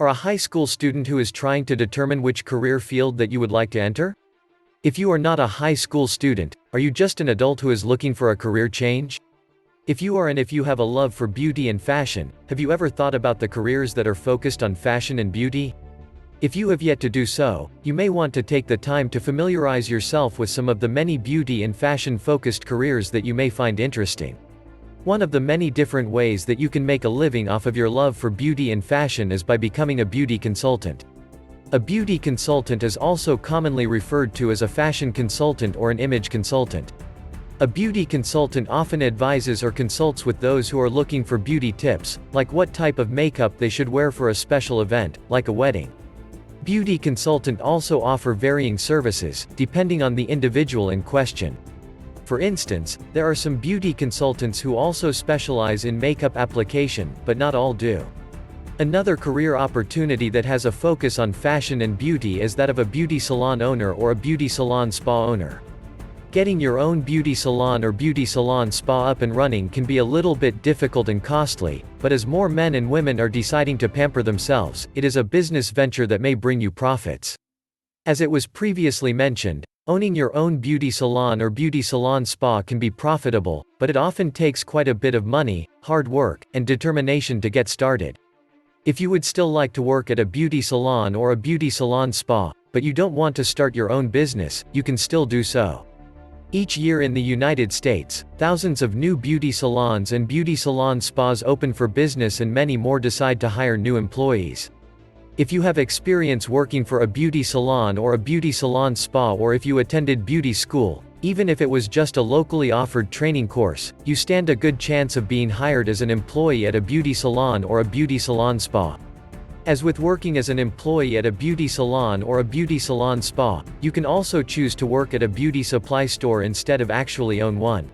Or a high school student who is trying to determine which career field that you would like to enter? If you are not a high school student, are you just an adult who is looking for a career change? If you are and if you have a love for beauty and fashion, have you ever thought about the careers that are focused on fashion and beauty? If you have yet to do so, you may want to take the time to familiarize yourself with some of the many beauty and fashion-focused careers that you may find interesting. One of the many different ways that you can make a living off of your love for beauty and fashion is by becoming a beauty consultant. A beauty consultant is also commonly referred to as a fashion consultant or an image consultant. A beauty consultant often advises or consults with those who are looking for beauty tips, like what type of makeup they should wear for a special event, like a wedding. Beauty consultant also offer varying services, depending on the individual in question. For instance, there are some beauty consultants who also specialize in makeup application, but not all do. Another career opportunity that has a focus on fashion and beauty is that of a beauty salon owner or a beauty salon spa owner. Getting your own beauty salon or beauty salon spa up and running can be a little bit difficult and costly, but as more men and women are deciding to pamper themselves, it is a business venture that may bring you profits. As it was previously mentioned, owning your own beauty salon or beauty salon spa can be profitable, but it often takes quite a bit of money, hard work, and determination to get started. If you would still like to work at a beauty salon or a beauty salon spa, but you don't want to start your own business, you can still do so. Each year in the United States, thousands of new beauty salons and beauty salon spas open for business and many more decide to hire new employees. If you have experience working for a beauty salon or a beauty salon spa, or if you attended beauty school, even if it was just a locally offered training course, you stand a good chance of being hired as an employee at a beauty salon or a beauty salon spa. As with working as an employee at a beauty salon or a beauty salon spa, you can also choose to work at a beauty supply store instead of actually own one.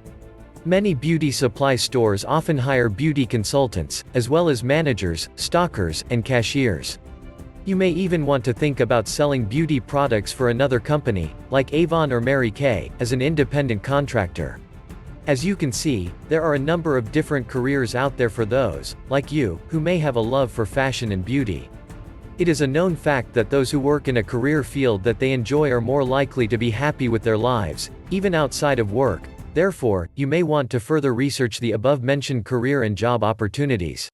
Many beauty supply stores often hire beauty consultants, as well as managers, stockers, and cashiers. You may even want to think about selling beauty products for another company, like Avon or Mary Kay, as an independent contractor. As you can see, there are a number of different careers out there for those, like you, who may have a love for fashion and beauty. It is a known fact that those who work in a career field that they enjoy are more likely to be happy with their lives, even outside of work. Therefore, you may want to further research the above-mentioned career and job opportunities.